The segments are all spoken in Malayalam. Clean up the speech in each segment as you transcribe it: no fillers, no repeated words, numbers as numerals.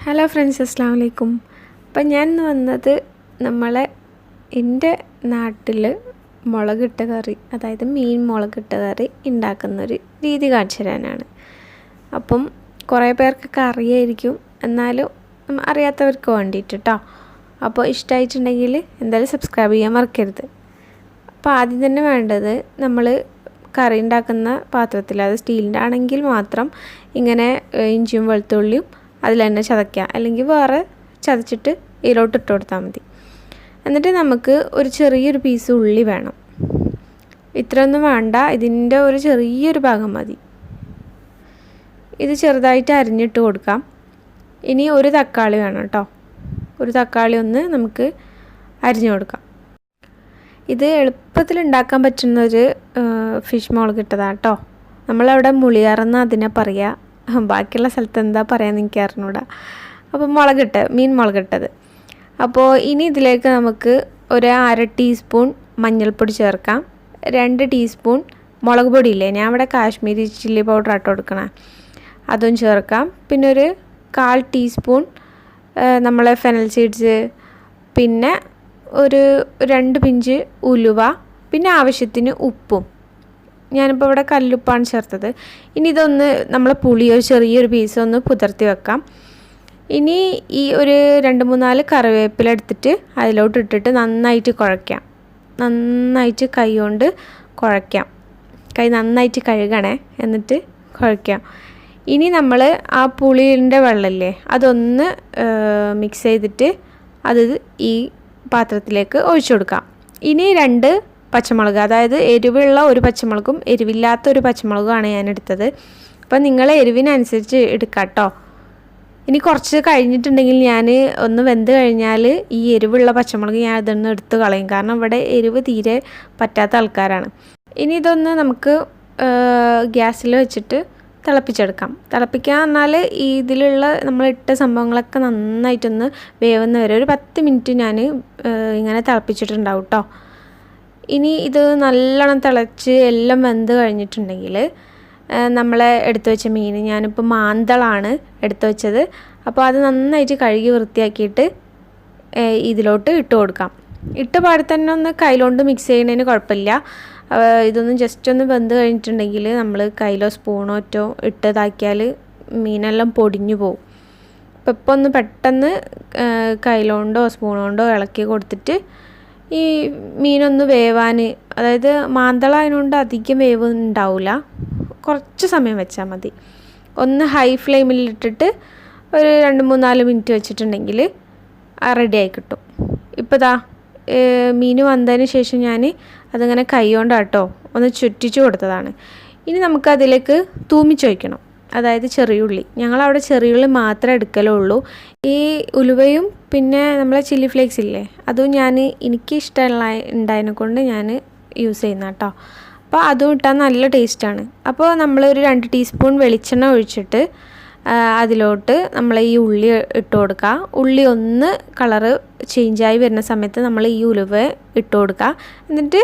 ഹലോ ഫ്രണ്ട്സ്, അസ്സലാമു അലൈക്കും. അപ്പം ഞാൻ വന്നത് എൻ്റെ നാട്ടിൽ മുളകിട്ട കറി, അതായത് മീൻ മുളകിട്ട കറി ഉണ്ടാക്കുന്നൊരു രീതി കാണിച്ചു തരാനാണ്. അപ്പം കുറേ പേർക്കൊക്കെ അറിയായിരിക്കും, എന്നാലും അറിയാത്തവർക്ക് വേണ്ടിയിട്ട് കേട്ടോ. അപ്പോൾ ഇഷ്ടമായിട്ടുണ്ടെങ്കിൽ എന്തായാലും സബ്സ്ക്രൈബ് ചെയ്യാൻ മറക്കരുത്. അപ്പോൾ ആദ്യം തന്നെ വേണ്ടത്, നമ്മൾ കറി ഉണ്ടാക്കുന്ന പാത്രത്തിൽ, അത് സ്റ്റീലിൻ്റെ ആണെങ്കിൽ മാത്രം ഇങ്ങനെ ഇഞ്ചിയും വെളുത്തുള്ളിയും അതിൽ തന്നെ ചതയ്ക്കുക, അല്ലെങ്കിൽ വേറെ ചതച്ചിട്ട് ഇതിലോട്ട് ഇട്ട് കൊടുത്താൽ മതി. എന്നിട്ട് നമുക്ക് ഒരു ചെറിയൊരു പീസ് ഉള്ളി വേണം. ഇത്രയൊന്നും വേണ്ട, ഇതിൻ്റെ ഒരു ചെറിയൊരു ഭാഗം മതി. ഇത് ചെറുതായിട്ട് അരിഞ്ഞിട്ട് കൊടുക്കാം. ഇനി ഒരു തക്കാളി വേണം കേട്ടോ. ഒരു തക്കാളി ഒന്ന് നമുക്ക് അരിഞ്ഞു കൊടുക്കാം. ഇത് എളുപ്പത്തിൽ ഉണ്ടാക്കാൻ പറ്റുന്നൊരു ഫിഷ് മുളകിട്ടതാണ് കേട്ടോ. നമ്മളവിടെ മുളിയാറെന്ന് അതിനെ പറയുക, ബാക്കിയുള്ള സ്ഥലത്ത് എന്താ പറയാമെന്ന് എനിക്ക് അറിഞ്ഞൂടാ. അപ്പോൾ മീൻ മുളകിട്ടത്. അപ്പോൾ ഇനി ഇതിലേക്ക് നമുക്ക് ഒരു 1/2 ടീസ്പൂൺ മഞ്ഞൾപ്പൊടി ചേർക്കാം. 2 ടീസ്പൂൺ മുളക് പൊടിയില്ലേ, ഞാൻ ഇവിടെ കാശ്മീരി ചില്ലി പൗഡർ ആട്ടോ കൊടുക്കണേ, അതും ചേർക്കാം. പിന്നെ ഒരു 1/4 ടീസ്പൂൺ നമ്മളെ ഫെനൽ സീഡ്സ്, പിന്നെ ഒരു 2 പിഞ്ച് ഉലുവ, പിന്നെ ആവശ്യത്തിന് ഉപ്പും. ഞാനിപ്പോൾ ഇവിടെ കല്ലുപ്പാണ് ചേർത്തത്. ഇനി ഇതൊന്ന് നമ്മൾ ഒരു ചെറിയൊരു പീസ് ഒന്ന് കുതിർത്തി വെക്കാം. ഇനി ഈ ഒരു 2-3-4 കറിവേപ്പില എടുത്തിട്ട് അതിലോട്ട് ഇട്ടിട്ട് നന്നായിട്ട് കുഴയ്ക്കാം. നന്നായിട്ട് കൈ കൊണ്ട് കുഴയ്ക്കാം. കൈ നന്നായിട്ട് കഴുകണേ, എന്നിട്ട് കുഴയ്ക്കാം. ഇനി നമ്മൾ ആ പുളിൻ്റെ വെള്ളമില്ലേ, അതൊന്ന് മിക്സ് ചെയ്തിട്ട് അത് ഈ പാത്രത്തിലേക്ക് ഒഴിച്ചു കൊടുക്കാം. ഇനി 2 പച്ചമുളക്, അതായത് എരിവുള്ള ഒരു പച്ചമുളകും എരിവില്ലാത്ത ഒരു പച്ചമുളകുമാണ് ഞാൻ എടുത്തത്. അപ്പം നിങ്ങൾ എരിവിനനുസരിച്ച് എടുക്കാം കേട്ടോ. ഇനി കുറച്ച് കഴിഞ്ഞിട്ടുണ്ടെങ്കിൽ ഞാൻ ഒന്ന് വെന്ത് കഴിഞ്ഞാൽ ഈ എരിവുള്ള പച്ചമുളക് ഞാൻ ഇതൊന്ന് എടുത്ത് കളയും, കാരണം ഇവിടെ എരിവ് തീരെ പറ്റാത്ത ആൾക്കാരാണ്. ഇനി ഇതൊന്ന് നമുക്ക് ഗ്യാസിൽ വെച്ചിട്ട് തിളപ്പിച്ചെടുക്കാം. തിളപ്പിക്കുക പറഞ്ഞാൽ ഇതിലുള്ള നമ്മളിട്ട സംഭവങ്ങളൊക്കെ നന്നായിട്ടൊന്ന് വേവുന്ന വരെ ഒരു 10 മിനിറ്റ് ഞാൻ ഇങ്ങനെ തിളപ്പിച്ചിട്ടുണ്ടാവും കേട്ടോ. ഇനി ഇത് നല്ലോണം തിളച്ച് എല്ലാം വെന്ത് കഴിഞ്ഞിട്ടുണ്ടെങ്കിൽ നമ്മളെ എടുത്തു വെച്ച മീൻ, ഞാനിപ്പോൾ മാന്തളാണ് എടുത്തു വെച്ചത്, അപ്പോൾ അത് നന്നായിട്ട് കഴുകി വൃത്തിയാക്കിയിട്ട് ഇതിലോട്ട് ഇട്ട് കൊടുക്കാം. ഇട്ട പാടെ തന്നെ ഒന്ന് കയ്യിലോണ്ട് മിക്സ് ചെയ്യുന്നതിന് കുഴപ്പമില്ല. ഇതൊന്നും ജസ്റ്റ് ഒന്ന് വെന്ത് കഴിഞ്ഞിട്ടുണ്ടെങ്കിൽ നമ്മൾ കയ്യിലോ സ്പൂണോ ഒറ്റോ ഇട്ടതാക്കിയാൽ മീനെല്ലാം പൊടിഞ്ഞു പോകും. അപ്പോൾ ഇപ്പോൾ ഒന്ന് പെട്ടെന്ന് കയ്യിലോണ്ടോ സ്പൂൺ കൊണ്ടോ ഇളക്കി കൊടുത്തിട്ട് ഈ മീനൊന്ന് വേവാൻ, അതായത് മാന്തള അതിനോണ്ട് അധികം വേവ് ഉണ്ടാവില്ല, കുറച്ച് സമയം വെച്ചാൽ മതി. ഒന്ന് ഹൈ ഫ്ലെയിമിലിട്ടിട്ട് ഒരു 2-3-4 മിനിറ്റ് വെച്ചിട്ടുണ്ടെങ്കിൽ റെഡിയായി കിട്ടും. ഇപ്പോൾ ദാ മീൻ വന്നതിന് ശേഷം ഞാൻ അതിങ്ങനെ കൈ കൊണ്ടാട്ടോ ഒന്ന് ചുറ്റിച്ചു കൊടുത്തതാണ്. ഇനി നമുക്കതിലേക്ക് തൂമിച്ചൊഴിക്കണം, അതായത് ചെറിയുള്ളി. ഞങ്ങളവിടെ ചെറിയുള്ളി മാത്രമേ എടുക്കലുള്ളൂ. ഈ ഉലുവയും പിന്നെ നമ്മളെ ചില്ലി ഫ്ലേക്സ് ഇല്ലേ, അതും എനിക്ക് ഇഷ്ടമുള്ള ഉണ്ടായതിനെ കൊണ്ട് ഞാൻ യൂസ് ചെയ്യുന്ന കേട്ടോ. അപ്പോൾ അതും ഇട്ടാൽ നല്ല ടേസ്റ്റാണ്. അപ്പോൾ നമ്മളൊരു 2 ടീസ്പൂൺ വെളിച്ചെണ്ണ ഒഴിച്ചിട്ട് അതിലോട്ട് നമ്മൾ ഈ ഉള്ളി ഇട്ട് കൊടുക്കുക. ഉള്ളി ഒന്ന് കളറ് ചേഞ്ചായി വരുന്ന സമയത്ത് നമ്മൾ ഈ ഉലുവ ഇട്ട് കൊടുക്കുക. എന്നിട്ട്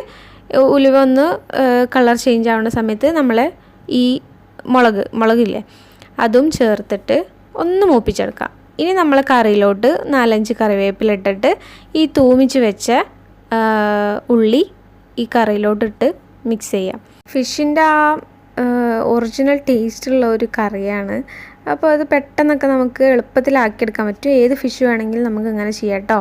ഉലുവ ഒന്ന് കളർ ചേഞ്ച് ആവുന്ന സമയത്ത് നമ്മൾ ഈ മുളകില്ലേ അതും ചേർത്തിട്ട് ഒന്ന് മൂപ്പിച്ചെടുക്കാം. ഇനി നമ്മൾ കറിയിലോട്ട് 4-5 കറിവേപ്പില ഇട്ടിട്ട് ഈ തൂമിച്ച് വെച്ച ഉള്ളി ഈ കറിയിലോട്ടിട്ട് മിക്സ് ചെയ്യാം. ഫിഷിൻ്റെ ആ ഒറിജിനൽ ടേസ്റ്റുള്ള ഒരു കറിയാണ്. അപ്പോൾ അത് പെട്ടെന്നൊക്കെ നമുക്ക് എളുപ്പത്തിലാക്കിയെടുക്കാൻ പറ്റും. ഏത് ഫിഷ് വേണമെങ്കിലും നമുക്ക് അങ്ങനെ ചെയ്യാം കേട്ടോ.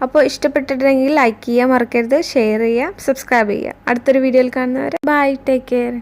അപ്പോൾ ഇഷ്ടപ്പെട്ടിട്ടുണ്ടെങ്കിൽ ലൈക്ക് ചെയ്യാൻ മറക്കരുത്, ഷെയർ ചെയ്യുക, സബ്സ്ക്രൈബ് ചെയ്യുക. അടുത്തൊരു വീഡിയോയിൽ കാണുന്നവരെ ബൈ, ടേക്ക് കെയർ.